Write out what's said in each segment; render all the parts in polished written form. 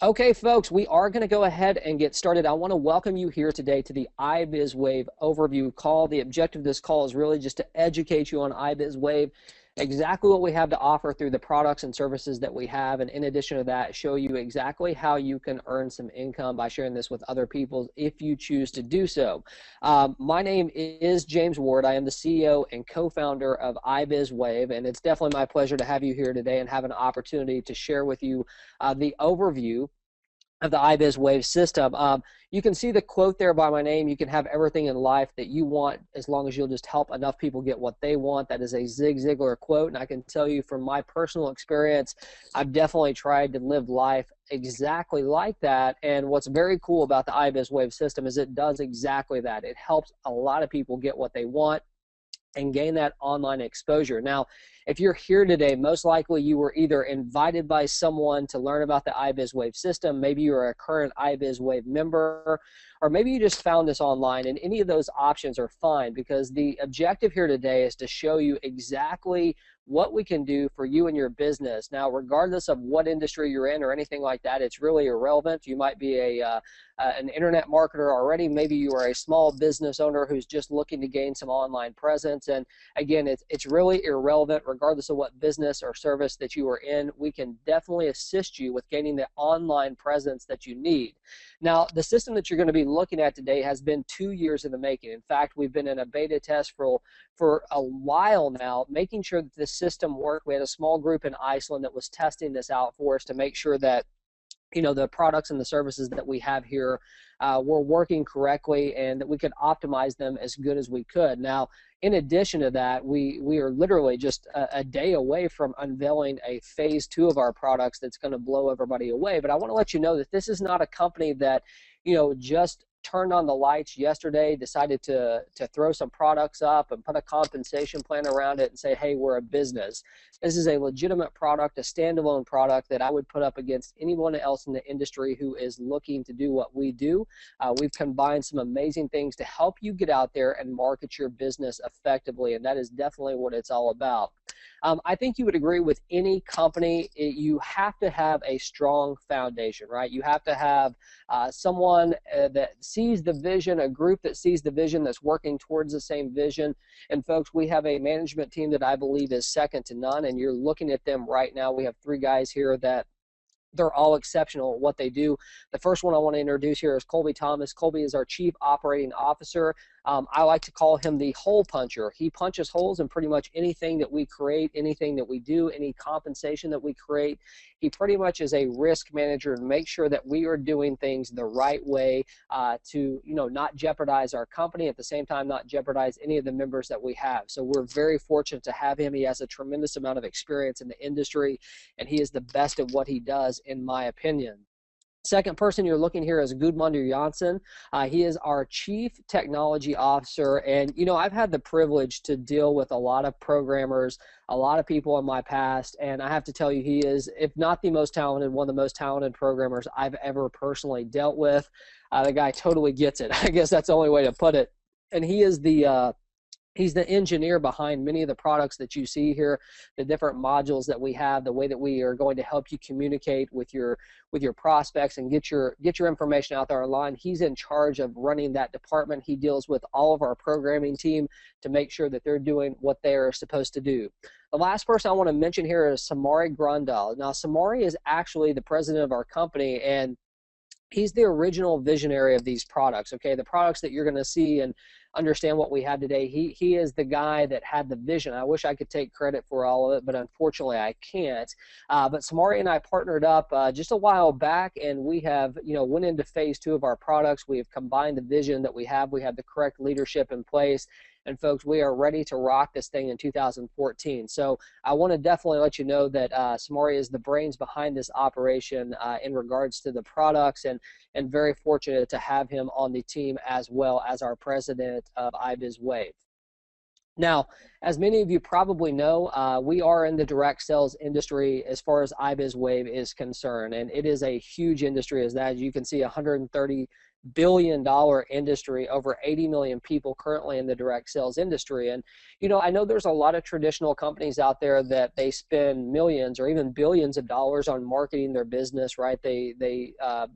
Okay, folks, we are going to go ahead and get started. I want to welcome you here today to the iBizWave overview call. The objective of this call is really just to educate you on iBizWave, exactly what we have to offer through the products and services that we have, and in addition to that, show you exactly how you can earn some income by sharing this with other people if you choose to do so. My name is James Ward. I am the CEO and co-founder of iBizWave, and it's definitely my pleasure to have you here today and have an opportunity to share with you the overview of the iBizWave system. You can see the quote there by my name. You can have everything in life that you want as long as you'll just help enough people get what they want. That is a Zig Ziglar quote, and I can tell you from my personal experience, I've definitely tried to live life exactly like that. And what's very cool about the iBizWave system is it does exactly that. It helps a lot of people get what they want and gain that online exposure. Now, if you're here today, most likely you were either invited by someone to learn about the iBizWave system, maybe you're a current iBizWave member, or maybe you just found this online, and any of those options are fine because the objective here today is to show you exactly what we can do for you and your business. Now, regardless of what industry you're in or anything like that, it's really irrelevant. You might be an internet marketer already. Maybe you are a small business owner who's just looking to gain some online presence. And again, it's really irrelevant regardless of what business or service that you are in. We can definitely assist you with gaining the online presence that you need. Now, the system that you're going to be looking at today has been 2 years in the making. In fact, we've been in a beta test for a while now, making sure that this system worked. We had a small group in Iceland that was testing this out for us to make sure that the products and the services that we have here were working correctly and that we could optimize them as good as we could. Now, in addition to that, we are literally just a day away from unveiling a phase 2 of our products that's going to blow everybody away. But I want to let you know that this is not a company that, just turned on the lights yesterday, decided to throw some products up and put a compensation plan around it and say, hey, we're a business. This is a legitimate product, a standalone product that I would put up against anyone else in the industry who is looking to do what we do. We've combined some amazing things to help you get out there and market your business effectively, and that is definitely what it's all about. I think you would agree with any company, you have to have a strong foundation, right? You have to have someone that sees the vision, a group that sees the vision, that's working towards the same vision. And folks, we have a management team that I believe is second to none, and you're looking at them right now. We have 3 guys here that they're all exceptional at what they do. The first one I want to introduce here is Colby Thomas. Colby is our Chief Operating Officer. I like to call him the hole puncher. He punches holes in pretty much anything that we create, anything that we do, any compensation that we create. He pretty much is a risk manager to make sure that we are doing things the right way to not jeopardize our company, at the same time not jeopardize any of the members that we have. So we're very fortunate to have him. He has a tremendous amount of experience in the industry, and he is the best at what he does, in my opinion. Second person you're looking here is Gudmundur Janssen. He is our Chief Technology Officer, and I've had the privilege to deal with a lot of programmers, a lot of people in my past, and I have to tell you, he is, if not the most talented, one of the most talented programmers I've ever personally dealt with. The guy totally gets it. I guess that's the only way to put it. And he is he's the engineer behind many of the products that you see here, the different modules that we have, the way that we are going to help you communicate with your prospects and get your information out there online. He's in charge of running that department. He deals with all of our programming team to make sure that they're doing what they are supposed to do. The last person I want to mention here is Samari Grandal. Now, Samari is actually the president of our company, and he's the original visionary of these products, okay? The products that you're going to see and understand what we have today, he is the guy that had the vision. I wish I could take credit for all of it, but unfortunately I can't. But Samari and I partnered up just a while back, and we have, went into phase 2 of our products. We have combined the vision that we have. We have the correct leadership in place. And folks, we are ready to rock this thing in 2014. So I want to definitely let you know that Samari is the brains behind this operation in regards to the products, and very fortunate to have him on the team as well as our president of iBizWave. Now, as many of you probably know, we are in the direct sales industry as far as iBizWave is concerned, and it is a huge industry. As you can see, 130 billion-dollar industry, over 80 million people currently in the direct sales industry. And, you know, I know there's a lot of traditional companies out there that they spend millions or even billions of dollars on marketing their business, right? They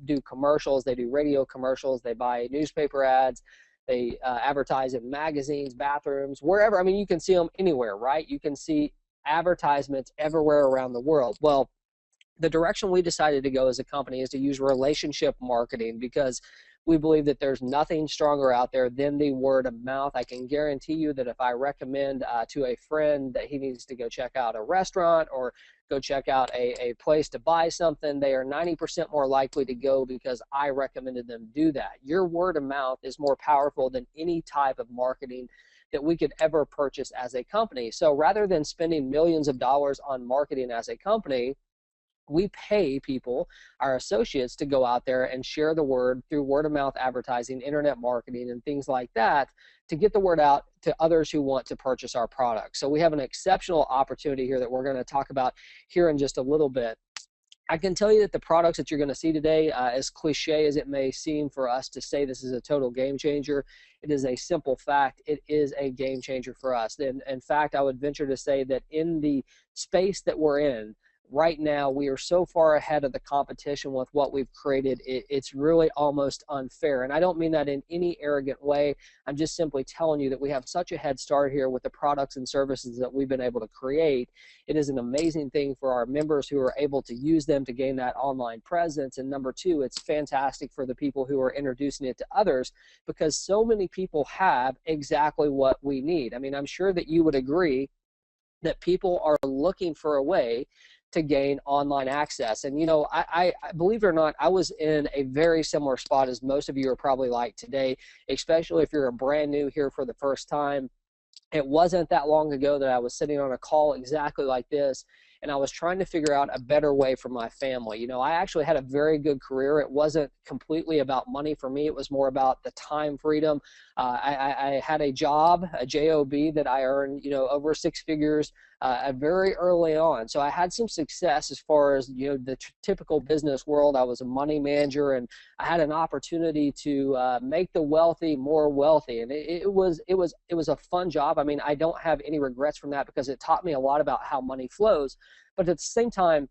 do commercials, they do radio commercials, they buy newspaper ads, they advertise in magazines, bathrooms, wherever. I mean, you can see them anywhere, right? You can see advertisements everywhere around the world. Well, the direction we decided to go as a company is to use relationship marketing, because we believe that there's nothing stronger out there than the word of mouth. I can guarantee you that if I recommend to a friend that he needs to go check out a restaurant or go check out a place to buy something, they are 90% more likely to go because I recommended them do that. Your word of mouth is more powerful than any type of marketing that we could ever purchase as a company. So rather than spending millions of dollars on marketing as a company, we pay people, our associates, to go out there and share the word through word of mouth advertising, internet marketing, and things like that to get the word out to others who want to purchase our products. So we have an exceptional opportunity here that we're going to talk about here in just a little bit. I can tell you that the products that you're going to see today, as cliche as it may seem for us to say this is a total game changer, it is a simple fact. It is a game changer for us. And in fact, I would venture to say that in the space that we're in, right now, we are so far ahead of the competition with what we've created. It's really almost unfair. And I don't mean that in any arrogant way. I'm just simply telling you that we have such a head start here with the products and services that we've been able to create. It is an amazing thing for our members who are able to use them to gain that online presence. And number two, it's fantastic for the people who are introducing it to others, because so many people have exactly what we need. I mean, I'm sure that you would agree that people are looking for a way to gain online access. And, you know, I believe it or not, I was in a very similar spot as most of you are probably like today, especially if you're a brand new here for the first time. It wasn't that long ago that I was sitting on a call exactly like this, and I was trying to figure out a better way for my family. You know, I actually had a very good career. It wasn't completely about money for me. It was more about the time freedom. I had a job, a job that I earned, you know, over six figures very early on. So I had some success as far as, you know, the typical business world. I was a money manager, and I had an opportunity to make the wealthy more wealthy. And it was a fun job. I mean, I don't have any regrets from that because it taught me a lot about how money flows. But at the same time,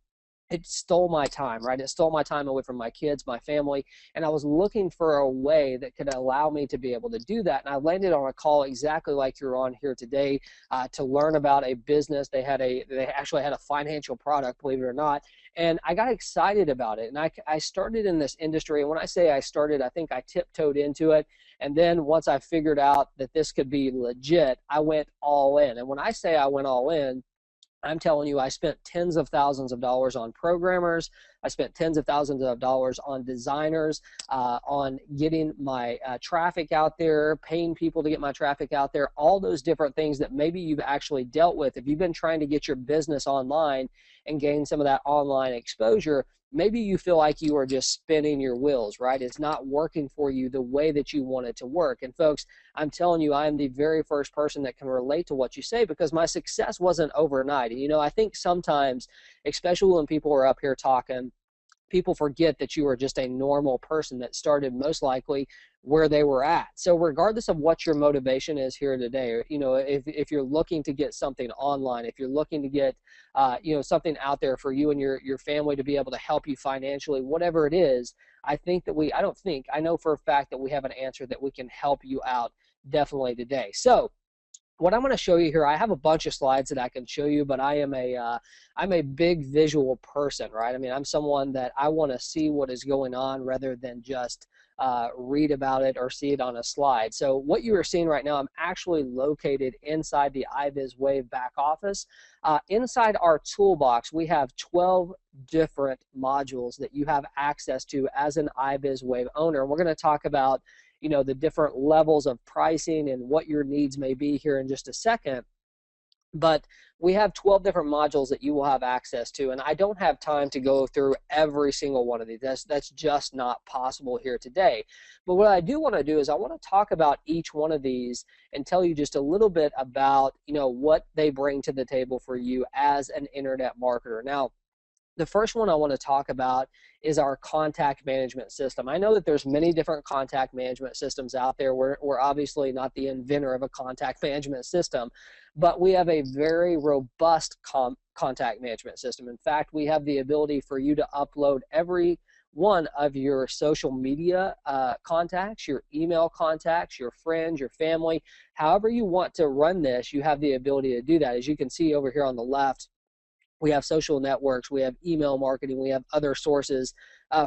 it stole my time, right? It stole my time away from my kids, my family, and I was looking for a way that could allow me to be able to do that. And I landed on a call exactly like you're on here today to learn about a business. They actually had a financial product, believe it or not, and I got excited about it. And I started in this industry, and when I say I started, I think I tiptoed into it. And then once I figured out that this could be legit, I went all in. And when I say I went all in, I'm telling you, I spent tens of thousands of dollars on programmers. I spent tens of thousands of dollars on designers, on getting my traffic out there, paying people to get my traffic out there, all those different things that maybe you've actually dealt with. If you've been trying to get your business online and gain some of that online exposure, maybe you feel like you are just spinning your wheels, right? It's not working for you the way that you want it to work. And folks, I'm telling you, I am the very first person that can relate to what you say, because my success wasn't overnight. And, you know, I think sometimes, especially when people are up here talking, people forget that you are just a normal person that started most likely where they were at. So regardless of what your motivation is here today, you know, if you're looking to get something online, if you're looking to get, you know, something out there for you and your family to be able to help you financially, whatever it is, I know for a fact that we have an answer that we can help you out definitely today. So what I'm going to show you here, I have a bunch of slides that I can show you, but I'm a big visual person, right? I mean, I'm someone that I want to see what is going on rather than just read about it or see it on a slide. So what you are seeing right now, I'm actually located inside the iBizWave back office. Inside our toolbox, we have 12 different modules that you have access to as an iBizWave owner. And we're going to talk about, you know, the different levels of pricing and what your needs may be here in just a second. But we have 12 different modules that you will have access to, and I don't have time to go through every single one of these. That's just not possible here today. But what I do want to do is I want to talk about each one of these and tell you just a little bit about, you know, what they bring to the table for you as an internet marketer. Now, The first one I want to talk about is our contact management system. I know that there's many different contact management systems out there. We're obviously not the inventor of a contact management system, but we have a very robust contact management system. In fact, we have the ability for you to upload every one of your social media contacts, your email contacts, your friends, your family. However you want to run this, you have the ability to do that. As you can see over here on the left, we have social networks, we have email marketing, we have other sources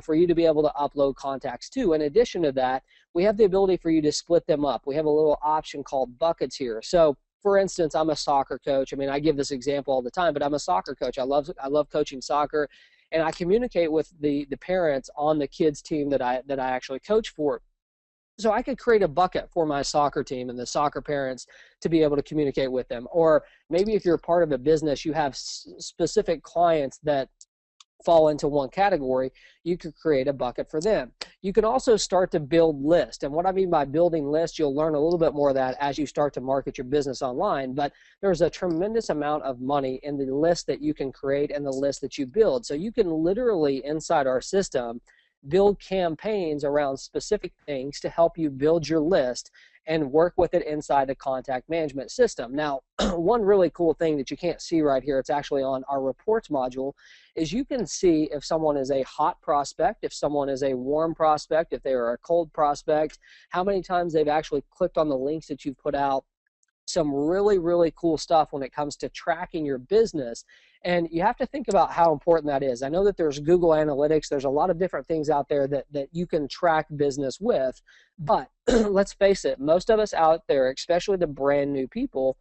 for you to be able to upload contacts to. In addition to that, we have the ability for you to split them up. We have a little option called buckets here. So for instance, I'm a soccer coach. I mean, I give this example all the time, but I'm a soccer coach. I love coaching soccer, and I communicate with the parents on the kids team that I actually coach for. So I could create a bucket for my soccer team and the soccer parents to be able to communicate with them. Or maybe if you're part of a business, you have specific clients that fall into one category, you could create a bucket for them. You can also start to build lists. And what I mean by building lists, you'll learn a little bit more of that as you start to market your business online. But there's a tremendous amount of money in the list that you can create and the list that you build. So you can literally, inside our system, build campaigns around specific things to help you build your list and work with it inside the contact management system. Now, one really cool thing that you can't see right here, it's actually on our reports module, is you can see if someone is a hot prospect, if someone is a warm prospect, if they are a cold prospect, how many times they've actually clicked on the links that you've put out. Some really, really cool stuff when it comes to tracking your business. And you have to think about how important that is. I know that there's Google Analytics. There's a lot of different things out there that you can track business with. But let's face it, most of us out there, especially the brand new people,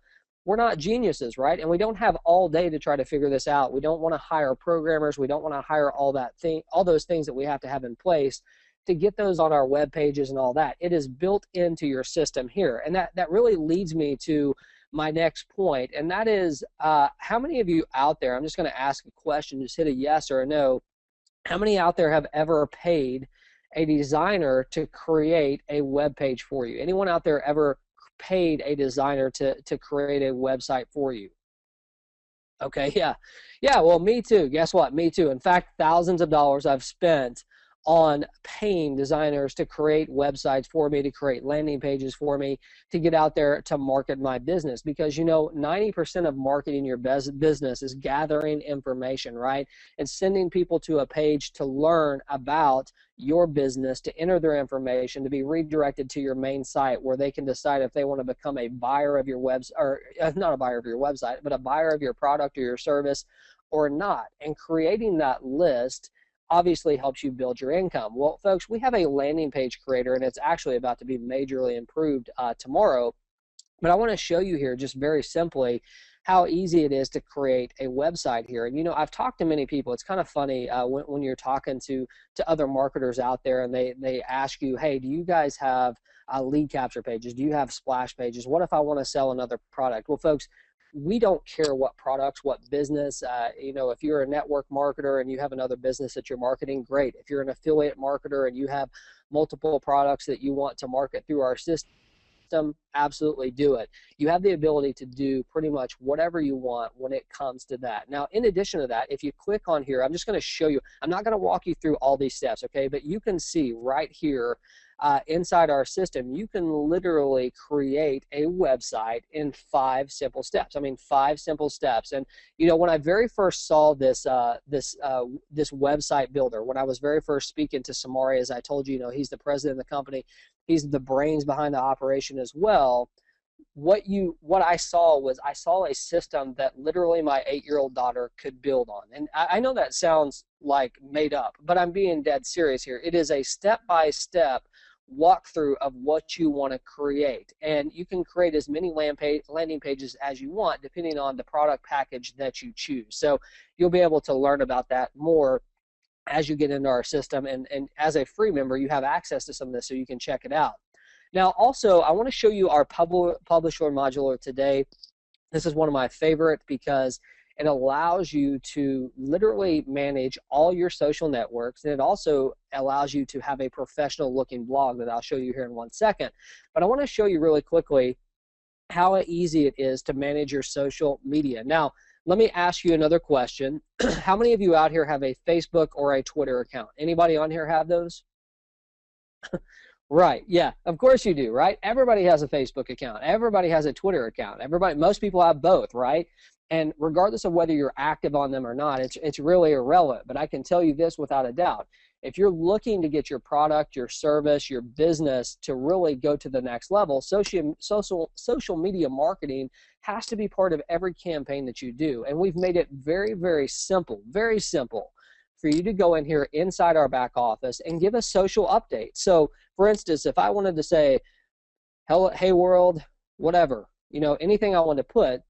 we're not geniuses, right? And we don't have all day to try to figure this out. We don't want to hire programmers. We don't want to hire all those things that we have to have in place to get those on our web pages and all that. It is built into your system here. And that really leads me to my next point, and that is how many of you out there, I'm just going to ask a question, just hit a yes or a no, how many out there have ever paid a designer to create a web page for you? Anyone out there ever paid a designer to create a website for you? Okay, yeah, well, me too. Guess what? Me too. In fact, thousands of dollars I've spent on paying designers to create websites for me, to create landing pages for me, to get out there to market my business. Because, you know, 90% of marketing your business is gathering information, right? And sending people to a page to learn about your business, to enter their information, to be redirected to your main site where they can decide if they want to become a buyer of your website, or not a buyer of your website, but a buyer of your product or your service or not. And creating that list obviously helps you build your income. Well, folks, we have a landing page creator, and it's actually about to be majorly improved tomorrow. But I want to show you here just very simply how easy it is to create a website here. And, you know, I've talked to many people. It's kind of funny when you're talking to other marketers out there, and they ask you, hey, do you guys have lead capture pages? Do you have splash pages? What if I want to sell another product? Well, folks, we don't care what products, what business. You know, if you're a network marketer and you have another business that you're marketing, great. If you're an affiliate marketer and you have multiple products that you want to market through our system, absolutely do it. You have the ability to do pretty much whatever you want when it comes to that. Now, in addition to that, if you click on here, I'm just going to show you. I'm not going to walk you through all these steps, okay? But you can see right here inside our system, you can literally create a website in 5 simple steps. I mean, 5 simple steps. And you know, when I very first saw this website builder, when I was very first speaking to Samari, as I told you, you know, he's the president of the company, he's the brains behind the operation as well. What I saw was a system that literally my 8-year-old daughter could build on. And I know that sounds like made up, but I'm being dead serious here. It is a step-by-step walkthrough of what you want to create, and you can create as many landing pages as you want depending on the product package that you choose. So you'll be able to learn about that more as you get into our system, and as a free member you have access to some of this, so you can check it out. Now also, I want to show you our publisher modular today. This is one of my favorite because it allows you to literally manage all your social networks, and it also allows you to have a professional looking blog that I'll show you here in 1 second. But I want to show you really quickly how easy it is to manage your social media. Now, let me ask you another question. How many of you out here have a Facebook or a Twitter account? Anybody on here have those? Right, yeah, of course you do, right? Everybody has a Facebook account. Everybody has a Twitter account. Most people have both, right? And regardless of whether you're active on them or not, it's really irrelevant. But I can tell you this without a doubt. If you're looking to get your product, your service, your business to really go to the next level, social media marketing has to be part of every campaign that you do. And we've made it very, very simple for you to go in here inside our back office and give a social update. So for instance, if I wanted to say, hello, hey world, whatever, you know, anything I want to put,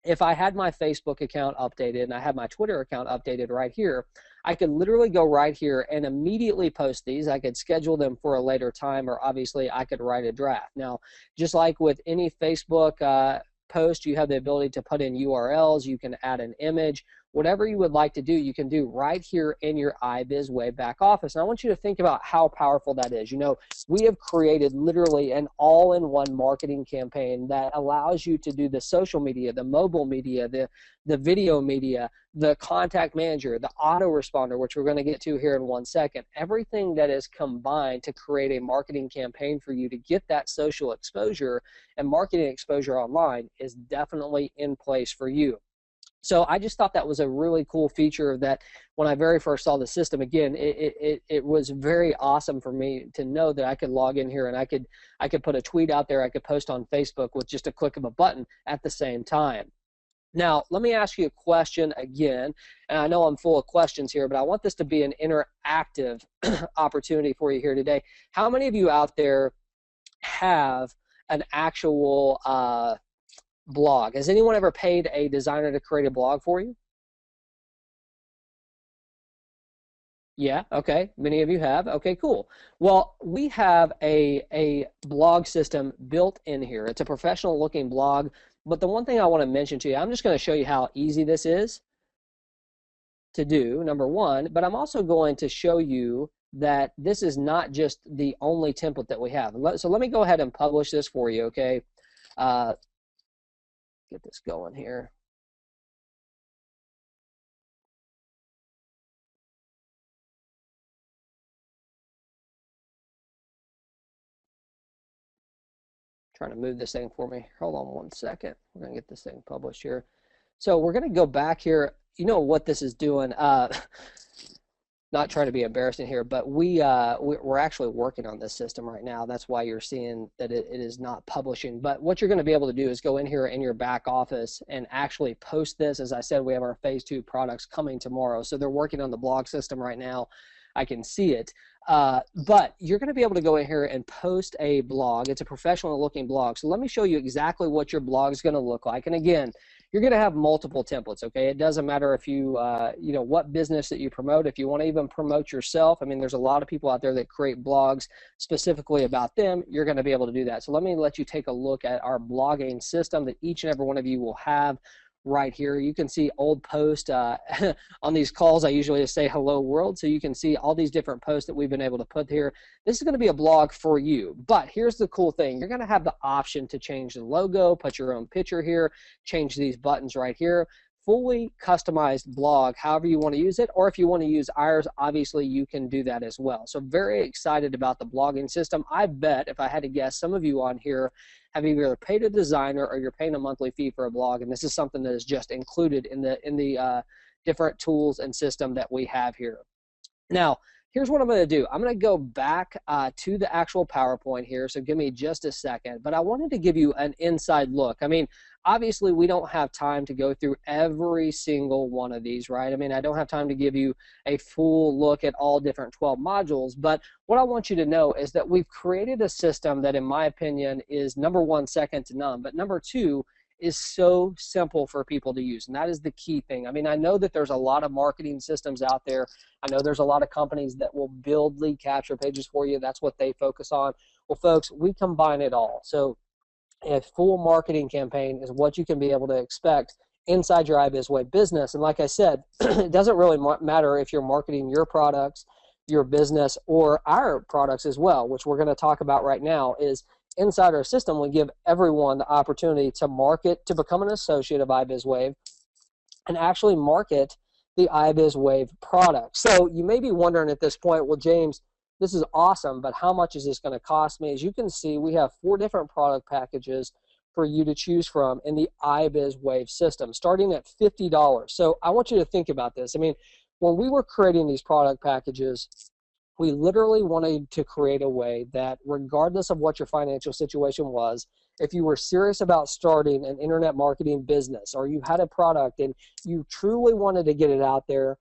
if I had my Facebook account updated and I had my Twitter account updated right here, I could literally go right here and immediately post these. I could schedule them for a later time, or obviously I could write a draft. Now, just like with any Facebook post, you have the ability to put in URLs, you can add an image, whatever you would like to do, you can do right here in your iBizWave back office. And I want you to think about how powerful that is. You know, we have created literally an all-in-one marketing campaign that allows you to do the social media, the mobile media, the video media, the contact manager, the autoresponder, which we're going to get to here in 1 second. Everything that is combined to create a marketing campaign for you to get that social exposure and marketing exposure online is definitely in place for you. So I just thought that was a really cool feature that when I very first saw the system, again, it was very awesome for me to know that I could log in here and I could put a tweet out there, I could post on Facebook with just a click of a button at the same time. Now, let me ask you a question again, and I know I'm full of questions here, but I want this to be an interactive opportunity for you here today. How many of you out there have an actual blog? Has anyone ever paid a designer to create a blog for you? Yeah, okay, many of you have. Okay, cool. Well, we have a blog system built in here. It's a professional looking blog, but the one thing I want to mention to you, I'm just going to show you how easy this is to do, number one, but I'm also going to show you that this is not just the only template that we have. So let me go ahead and publish this for you, okay? Get this going here. Trying to move this thing for me. Hold on 1 second. We're going to get this thing published here. So we're going to go back here. You know what this is doing. Not trying to be embarrassing here, but we're actually working on this system right now. That's why you're seeing that it is not publishing. But what you're going to be able to do is go in here in your back office and actually post this. As I said, we have our phase 2 products coming tomorrow. So they're working on the blog system right now. I can see it. But you're going to be able to go in here and post a blog. It's a professional looking blog. So let me show you exactly what your blog is going to look like. And again, you're going to have multiple templates, okay? It doesn't matter if you, you know, what business that you promote. If you want to even promote yourself, I mean, there's a lot of people out there that create blogs specifically about them. You're going to be able to do that. So let me let you take a look at our blogging system that each and every one of you will have right here. You can see old posts on these calls. I usually just say hello world, so you can see all these different posts that we've been able to put here. This is going to be a blog for you, but here's the cool thing. You're going to have the option to change the logo, put your own picture here, change these buttons right here. Fully customized blog, however you want to use it, or if you want to use ours, obviously you can do that as well. So very excited about the blogging system. I bet, if I had to guess, some of you on here have either paid a designer or you're paying a monthly fee for a blog, and this is something that is just included in the different tools and system that we have here. Now, here's what I'm going to do. I'm going to go back to the actual PowerPoint here, so give me just a second. But I wanted to give you an inside look. I mean, obviously, we don't have time to go through every single one of these, right? I mean, I don't have time to give you a full look at all different 12 modules, but what I want you to know is that we've created a system that, in my opinion, is number one, second to none, but number two, is so simple for people to use, and that is the key thing. I mean, I know that there's a lot of marketing systems out there. I know there's a lot of companies that will build lead capture pages for you. That's what they focus on. Well, folks, we combine it all. So a full marketing campaign is what you can be able to expect inside your iBizWave business. And like I said, it doesn't really matter if you're marketing your products, your business, or our products as well, which we're going to talk about right now. Is inside our system, we give everyone the opportunity to market, to become an associate of iBizWave, and actually market the iBizWave product. So you may be wondering at this point, well, James, this is awesome, but how much is this going to cost me? As you can see, we have 4 different product packages for you to choose from in the iBizWave system, starting at $50. So I want you to think about this. I mean, when we were creating these product packages, we literally wanted to create a way that regardless of what your financial situation was, if you were serious about starting an internet marketing business or you had a product and you truly wanted to get it out there,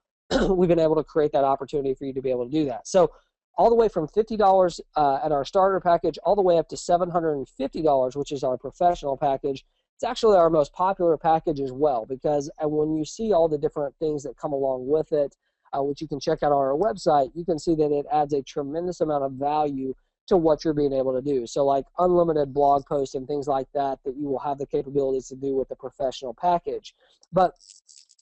we've been able to create that opportunity for you to be able to do that. So all the way from $50 at our starter package all the way up to $750, which is our professional package. It's actually our most popular package as well, because when you see all the different things that come along with it, which you can check out on our website, you can see that it adds a tremendous amount of value to what you're being able to do. So like unlimited blog posts and things like that you will have the capabilities to do with the professional package. But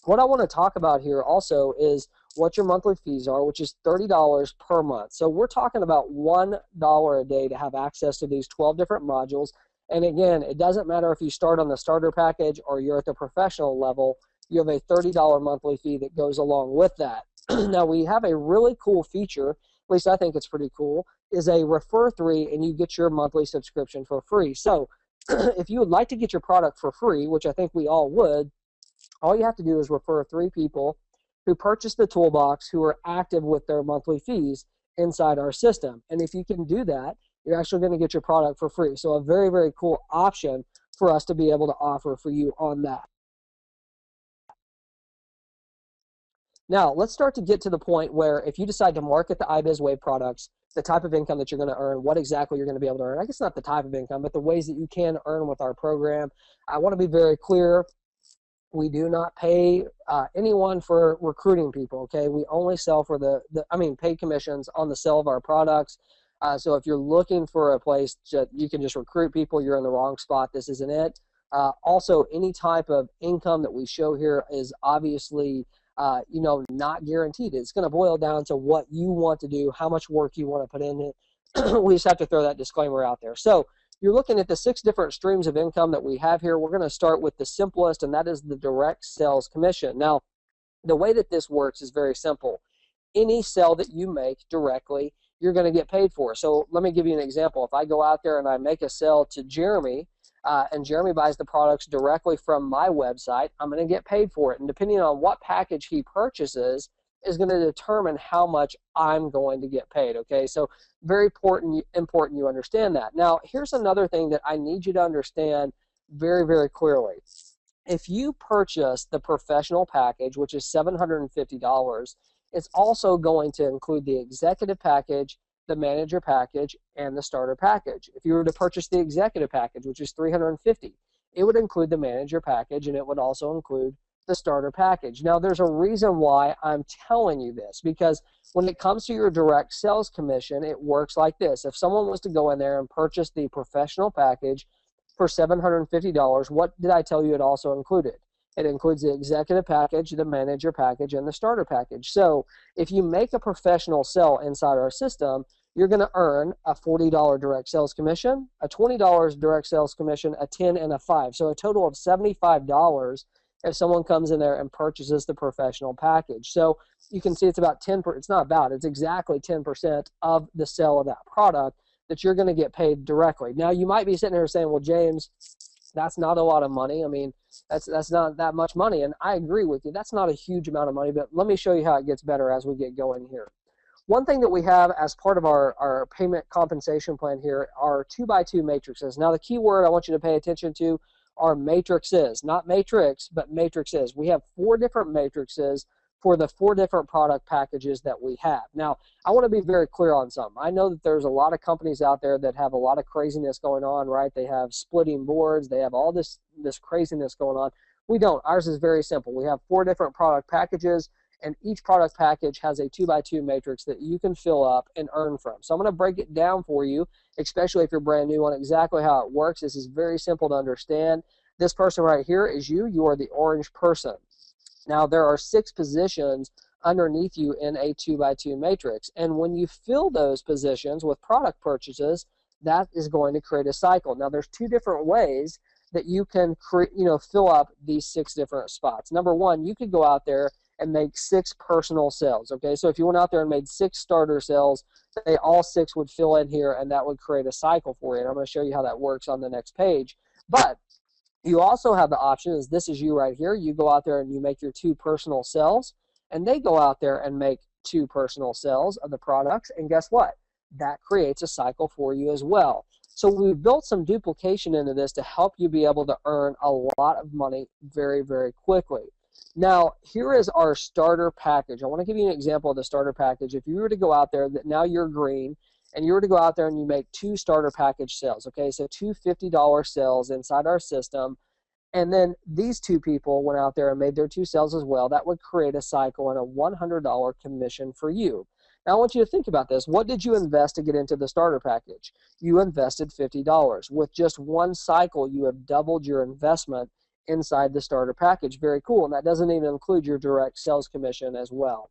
what I want to talk about here also is what your monthly fees are, which is $30 per month. So we're talking about $1 a day to have access to these 12 different modules. And again, it doesn't matter if you start on the starter package or you're at the professional level, you have a $30 monthly fee that goes along with that. Now, we have a really cool feature, at least I think it's pretty cool, is a refer 3 and you get your monthly subscription for free. So if you would like to get your product for free, which I think we all would, all you have to do is refer 3 people who purchase the toolbox who are active with their monthly fees inside our system. And if you can do that, you're actually going to get your product for free. So a very, very cool option for us to be able to offer for you on that. Now, let's start to get to the point where if you decide to market the iBizWave products, the type of income that you're going to earn, what exactly you're going to be able to earn. I guess not the type of income, but the ways that you can earn with our program. I want to be very clear. We do not pay anyone for recruiting people, okay? We only sell for pay commissions on the sale of our products. So if you're looking for a place that you can just recruit people, you're in the wrong spot. This isn't it. Also, any type of income that we show here is obviously not guaranteed. It's going to boil down to what you want to do, how much work you want to put in it. We just have to throw that disclaimer out there. So you're looking at the 6 different streams of income that we have here. We're going to start with the simplest, and that is the direct sales commission. Now, the way that this works is very simple. Any sale that you make directly, you're going to get paid for. So let me give you an example. If I go out there and I make a sale to Jeremy, and Jeremy buys the products directly from my website, I'm going to get paid for it. And depending on what package he purchases is going to determine how much I'm going to get paid, okay? So very important you understand that. Now, here's another thing that I need you to understand very, very clearly. If you purchase the professional package, which is $750, it's also going to include the executive package, the manager package, and the starter package. If you were to purchase the executive package, which is $350, it would include the manager package, and it would also include the starter package. Now, there's a reason why I'm telling you this, because when it comes to your direct sales commission, it works like this. If someone was to go in there and purchase the professional package for $750, what did I tell you it also included? It includes the executive package, the manager package, and the starter package. So if you make a professional sale inside our system, you're going to earn a $40 direct sales commission, a $20 direct sales commission, a $10, and a $5. So a total of $75 if someone comes in there and purchases the professional package. So you can see it's about 10%. It's not about, it's exactly 10% of the sale of that product that you're going to get paid directly. Now, you might be sitting there saying, well, James, that's not a lot of money. I mean, that's not that much money. And I agree with you. That's not a huge amount of money, but let me show you how it gets better as we get going here. One thing that we have as part of our payment compensation plan here are 2x2 matrices. Now, the key word I want you to pay attention to are matrices, not matrix, but matrices. We have 4 different matrices for the 4 different product packages that we have. Now, I want to be very clear on something. I know that there's a lot of companies out there that have a lot of craziness going on, right? They have splitting boards. They have all this craziness going on. We don't. Ours is very simple. We have 4 different product packages, and each product package has a 2x2 matrix that you can fill up and earn from. So I'm going to break it down for you, especially if you're brand new, on exactly how it works. This is very simple to understand. This person right here is you. You are the orange person. Now, there are 6 positions underneath you in a 2x2 matrix, and when you fill those positions with product purchases, that is going to create a cycle. Now, there's 2 different ways that you can fill up these 6 different spots. Number one, you could go out there and make 6 personal sales. Okay, so if you went out there and made 6 starter sales, they all 6 would fill in here, and that would create a cycle for you. And I'm going to show you how that works on the next page. But you also have the option, is this is you right here. You go out there and you make your 2 personal sales, and they go out there and make 2 personal sales of the products, and guess what? That creates a cycle for you as well. So we've built some duplication into this to help you be able to earn a lot of money very, very quickly. Now, here is our starter package. I want to give you an example of the starter package. If you were to go out there, now you're green, and you were to go out there and you make 2 starter package sales, okay, so 2 $50 sales inside our system, and then these 2 people went out there and made their 2 sales as well, that would create a cycle and a $100 commission for you. Now, I want you to think about this. What did you invest to get into the starter package? You invested $50. With just 1 cycle, you have doubled your investment inside the starter package. Very cool, and that doesn't even include your direct sales commission as well.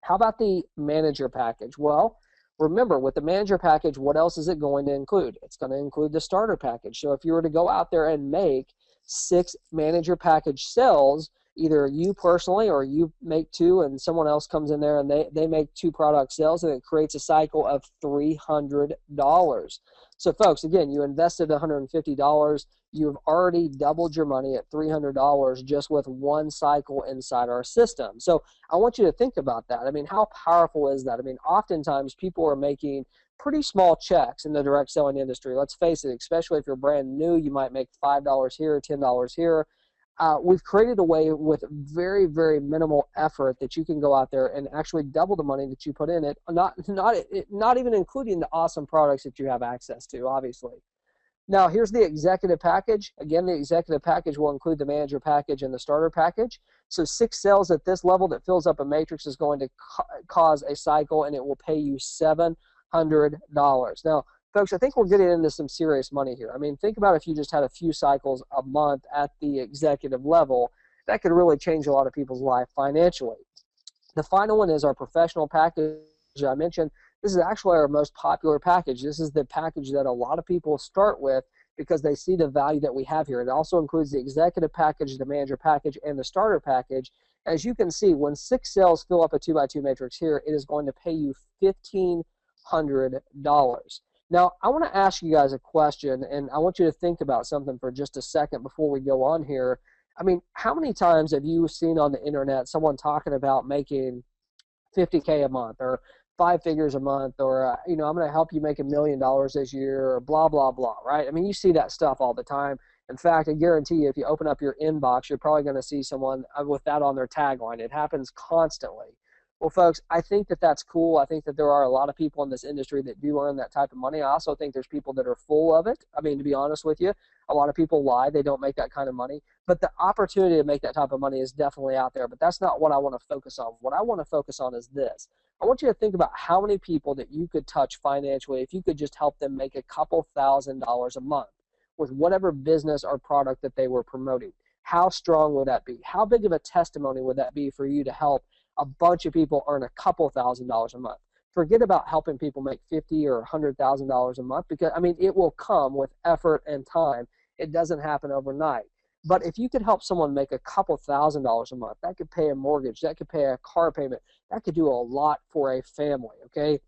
How about the manager package? Well, remember, with the manager package, what else is it going to include? It's going to include the starter package. So if you were to go out there and make 6 manager package sales, either you personally or you make 2 and someone else comes in there and they make 2 product sales, and it creates a cycle of $300. So folks, again, you invested $150. You've already doubled your money at $300 just with 1 cycle inside our system. So I want you to think about that. I mean, how powerful is that? I mean, oftentimes people are making pretty small checks in the direct selling industry. Let's face it, especially if you're brand new, you might make $5 here, $10 here. We've created a way with very, very minimal effort that you can go out there and actually double the money that you put in it, not even including the awesome products that you have access to, obviously. Now, here's the executive package. Again, the executive package will include the manager package and the starter package. So 6 sales at this level that fills up a matrix is going to cause a cycle, and it will pay you $700. Now, folks, I think we're getting into some serious money here. I mean, think about if you just had a few cycles a month at the executive level. That could really change a lot of people's life financially. The final one is our professional package I mentioned. This is actually our most popular package. This is the package that a lot of people start with because they see the value that we have here. It also includes the executive package, the manager package, and the starter package. As you can see, when 6 sales fill up a 2x2 matrix here, it is going to pay you $1,500. Now, I want to ask you guys a question, and I want you to think about something for just a second before we go on here. I mean, how many times have you seen on the internet someone talking about making $50K a month or 5 figures a month, or I'm going to help you make $1 million this year, or blah, blah, blah, right? I mean, you see that stuff all the time. In fact, I guarantee you, if you open up your inbox, you're probably going to see someone with that on their tagline. It happens constantly. Well, folks, I think that that's cool. I think that there are a lot of people in this industry that do earn that type of money. I also think there's people that are full of it. I mean, to be honest with you, a lot of people lie. They don't make that kind of money. But the opportunity to make that type of money is definitely out there. But that's not what I want to focus on. What I want to focus on is this. I want you to think about how many people that you could touch financially if you could just help them make a couple $1,000s a month with whatever business or product that they were promoting. How strong would that be? How big of a testimony would that be for you to help a bunch of people earn a couple $1,000s a month? Forget about helping people make $50,000 or $100,000 a month, because, I mean, it will come with effort and time. It doesn't happen overnight. But if you could help someone make a couple $1,000s a month, that could pay a mortgage, that could pay a car payment, that could do a lot for a family, okay?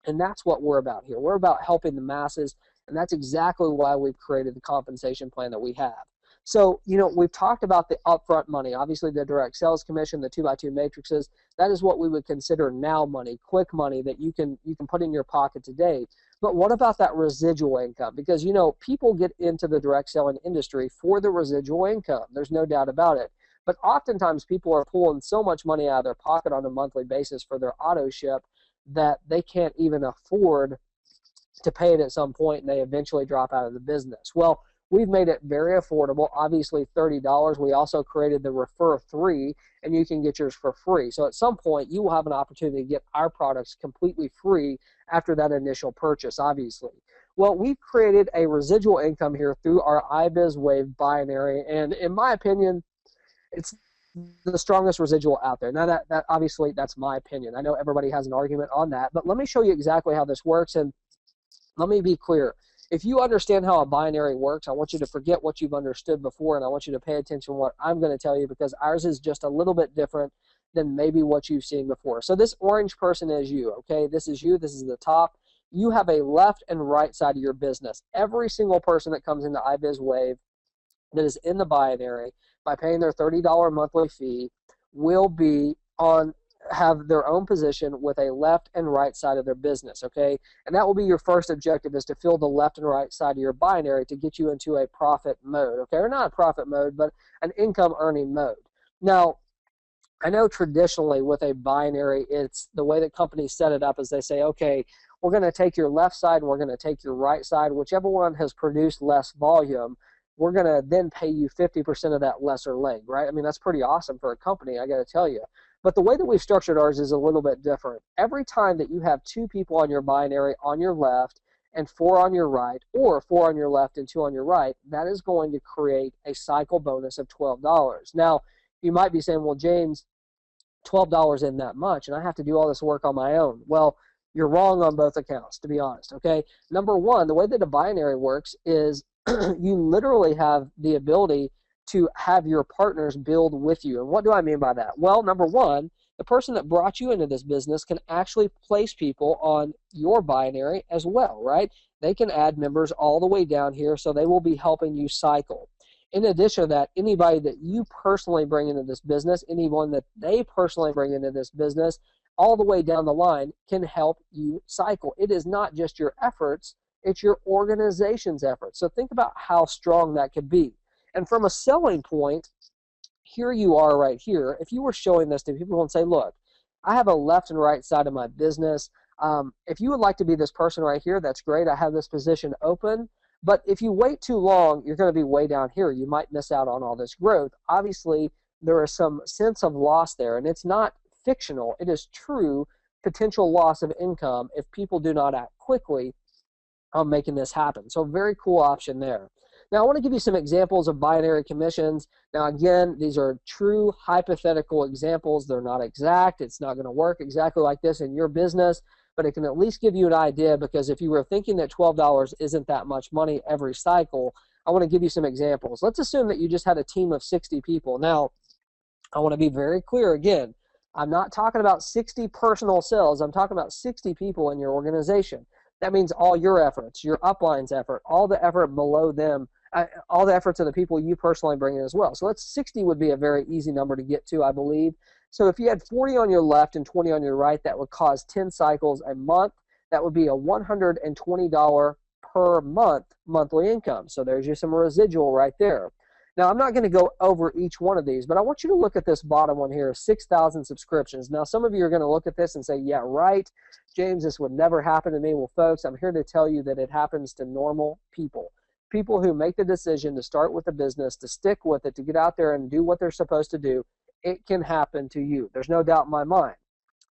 And that's what we're about here. We're about helping the masses, and that's exactly why we've created the compensation plan that we have. So, we've talked about the upfront money, obviously the direct sales commission, the 2x2 matrices. That is what we would consider now money, quick money that you can put in your pocket today. But what about that residual income? Because, people get into the direct selling industry for the residual income. There's no doubt about it. But oftentimes people are pulling so much money out of their pocket on a monthly basis for their auto ship that they can't even afford to pay it at some point, and they eventually drop out of the business. Well, we've made it very affordable, obviously $30. We also created the Refer 3, and you can get yours for free. So at some point, you will have an opportunity to get our products completely free after that initial purchase, obviously. Well, we've created a residual income here through our iBizWave binary, and in my opinion, it's the strongest residual out there. Now, that obviously, that's my opinion. I know everybody has an argument on that, but let me show you exactly how this works, and let me be clear. if you understand how a binary works, I want you to forget what you've understood before, and I want you to pay attention to what I'm going to tell you, because ours is just a little bit different than maybe what you've seen before. So this orange person is you, okay? This is you. This is the top. You have a left and right side of your business. Every single person that comes into iBizWave that is in the binary, by paying their $30 monthly fee, will be on have their own position with a left and right side of their business, okay? And that will be your first objective, is to fill the left and right side of your binary to get you into a profit mode, okay? Or not a profit mode, but an income earning mode. Now, I know traditionally with a binary, it's the way that companies set it up is they say, okay, we're going to take your left side and we're going to take your right side. Whichever one has produced less volume, we're going to then pay you 50% of that lesser leg, right? I mean, that's pretty awesome for a company, I got to tell you. But the way that we've structured ours is a little bit different. Every time that you have 2 people on your binary on your left and 4 on your right, or 4 on your left and 2 on your right, that is going to create a cycle bonus of $12. Now, you might be saying, well, James, $12 isn't that much, and I have to do all this work on my own. Well, you're wrong on both accounts, to be honest, okay? Number one, the way that a binary works is you literally have the ability to have your partners build with you. And what do I mean by that? Well, number one, the person that brought you into this business can actually place people on your binary as well, right? They can add members all the way down here, so they will be helping you cycle. In addition to that, anybody that you personally bring into this business, anyone that they personally bring into this business, all the way down the line can help you cycle. It is not just your efforts, it's your organization's efforts. So think about how strong that could be. And from a selling point, here you are right here. If you were showing this to people and say, look, I have a left and right side of my business. If you would like to be this person right here, that's great. I have this position open. But if you wait too long, you're going to be way down here. You might miss out on all this growth. Obviously, there is some sense of loss there, and it's not fictional. It is true potential loss of income if people do not act quickly on making this happen. So very cool option there. Now, I want to give you some examples of binary commissions. Now, again, these are true hypothetical examples. They're not exact. It's not going to work exactly like this in your business, but it can at least give you an idea, because if you were thinking that $12 isn't that much money every cycle, I want to give you some examples. Let's assume that you just had a team of 60 people. Now, I want to be very clear again. I'm not talking about 60 personal sales. I'm talking about 60 people in your organization. That means all your efforts, your upline's effort, all the effort below them, all the efforts of the people you personally bring in as well. So 60 would be a very easy number to get to, I believe. So if you had 40 on your left and 20 on your right, that would cause 10 cycles a month. That would be a $120 per month monthly income. So there's just some residual right there. Now, I'm not going to go over each one of these, but I want you to look at this bottom one here, 6,000 subscriptions. Now, some of you are going to look at this and say, yeah, right, James, this would never happen to me. Well, folks, I'm here to tell you that it happens to normal people. People who make the decision to start with a business, to stick with it, to get out there and do what they're supposed to do. It can happen to you. There's no doubt in my mind.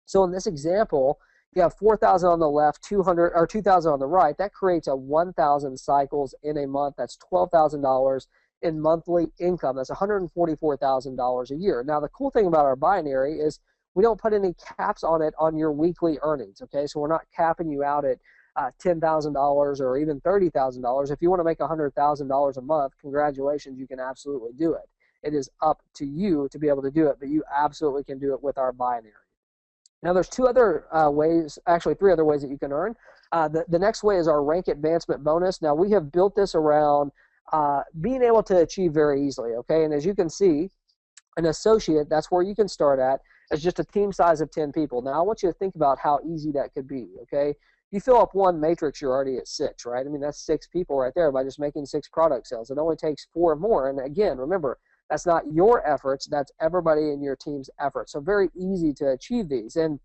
So in this example, you have 4,000 on the left, 200 or 2,000 on the right. That creates a 1,000 cycles in a month. That's $12,000 in monthly income. That's $144,000 a year. Now, the cool thing about our binary is we don't put any caps on it on your weekly earnings, okay? So we're not capping you out at $10,000 or even $30,000. If you want to make $100,000 a month, congratulations, you can absolutely do it. It is up to you to be able to do it, but you absolutely can do it with our binary. Now, there's 2 other ways, actually 3 other ways that you can earn. The next way is our rank advancement bonus. Now, we have built this around being able to achieve very easily, okay? And as you can see, an associate, that's where you can start at, is just a team size of 10 people. Now, I want you to think about how easy that could be, okay? You fill up one matrix, you're already at 6, right? I mean, that's 6 people right there by just making 6 product sales. It only takes 4 more. And again, remember, that's not your efforts, that's everybody in your team's efforts. So very easy to achieve these. And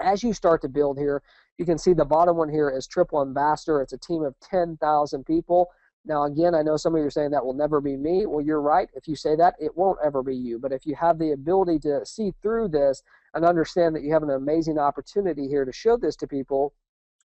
as you start to build here, you can see the bottom one here is Triple Ambassador. It's a team of 10,000 people. Now, again, I know some of you are saying that will never be me. Well, you're right. If you say that, it won't ever be you. But if you have the ability to see through this and understand that you have an amazing opportunity here to show this to people,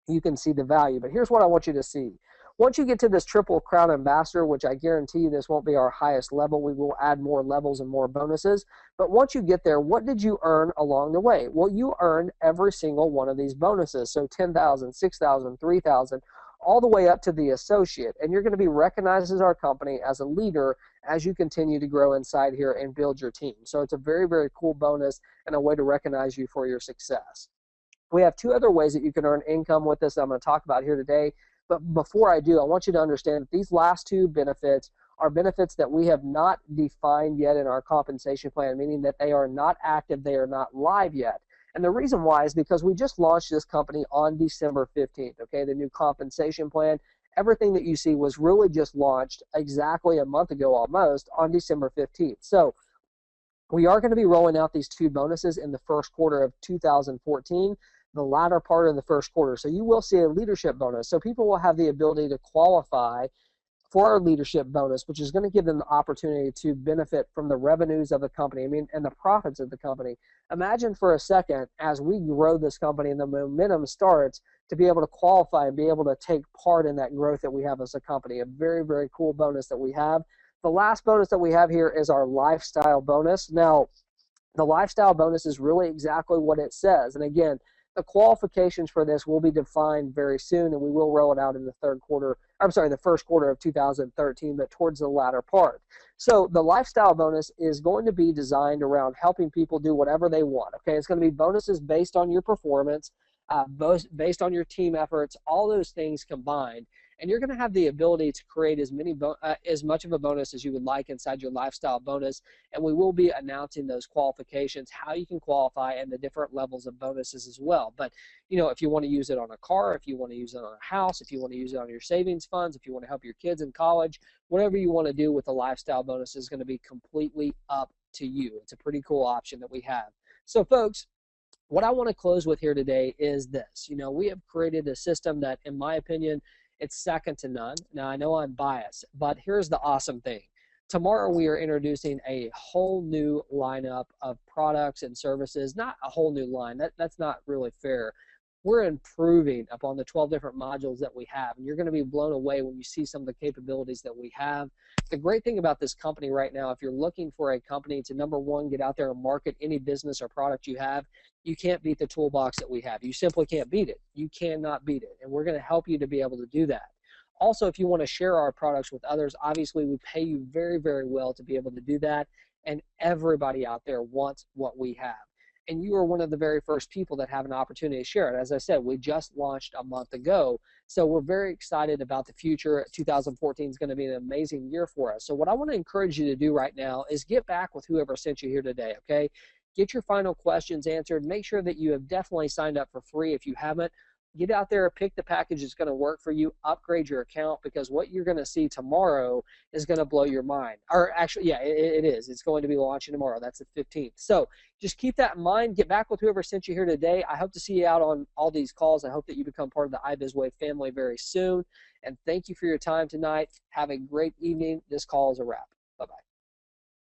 you can see the value. But here's what I want you to see. Once you get to this Triple Crown Ambassador, which I guarantee you this won't be our highest level, we will add more levels and more bonuses. But once you get there, what did you earn along the way? Well, you earned every single one of these bonuses. So 10,000, 6,000, 3,000, all the way up to the associate. And you're going to be recognized as our company as a leader as you continue to grow inside here and build your team. So it's a very, very cool bonus and a way to recognize you for your success. We have 2 other ways that you can earn income with this that I'm going to talk about here today. But before I do, I want you to understand that these last 2 benefits are benefits that we have not defined yet in our compensation plan, meaning that they are not active, they are not live yet. And the reason why is because we just launched this company on December 15th, okay, the new compensation plan. Everything that you see was really just launched exactly a month ago almost on December 15th. So we are going to be rolling out these 2 bonuses in the first quarter of 2014, the latter part of the first quarter. So you will see a leadership bonus. So people will have the ability to qualify for our leadership bonus, which is going to give them the opportunity to benefit from the revenues of the company, and the profits of the company. Imagine for a second, as we grow this company and the momentum starts, to be able to qualify and be able to take part in that growth that we have as a company. A very, very cool bonus that we have. The last bonus that we have here is our lifestyle bonus. Now, the lifestyle bonus is really exactly what it says. And again, the qualifications for this will be defined very soon, and we will roll it out in the the first quarter of 2013, but towards the latter part. So the lifestyle bonus is going to be designed around helping people do whatever they want. Okay, it's going to be bonuses based on your performance, based on your team efforts, all those things combined. And you're going to have the ability to create as much of a bonus as you would like inside your lifestyle bonus. And we will be announcing those qualifications, how you can qualify, and the different levels of bonuses as well. But, you know, if you want to use it on a car, if you want to use it on a house, if you want to use it on your savings funds, if you want to help your kids in college, whatever you want to do with the lifestyle bonus is going to be completely up to you. It's a pretty cool option that we have. So, folks, what I want to close with here today is this. You know, we have created a system that, in my opinion, it's second to none. Now, I know I'm biased, but here's the awesome thing. Tomorrow, we are introducing a whole new lineup of products and services. Not a whole new line. That's not really fair. We're improving upon the 12 different modules that we have, and you're going to be blown away when you see some of the capabilities that we have. The great thing about this company right now, if you're looking for a company to, number one, get out there and market any business or product you have, you can't beat the toolbox that we have. You simply can't beat it. You cannot beat it, and we're going to help you to be able to do that. Also, if you want to share our products with others, obviously we pay you very, very well to be able to do that, and everybody out there wants what we have. And you are one of the very first people that have an opportunity to share it. As I said, we just launched a month ago, so we're very excited about the future. 2014 is going to be an amazing year for us. So what I want to encourage you to do right now is get back with whoever sent you here today, okay? Get your final questions answered. Make sure that you have definitely signed up for free if you haven't. Get out there, pick the package that's going to work for you, upgrade your account, because what you're going to see tomorrow is going to blow your mind. Or actually, yeah, it is. It's going to be launching tomorrow. That's the 15th. So just keep that in mind. Get back with whoever sent you here today. I hope to see you out on all these calls. I hope that you become part of the iBizWave family very soon. And thank you for your time tonight. Have a great evening. This call is a wrap.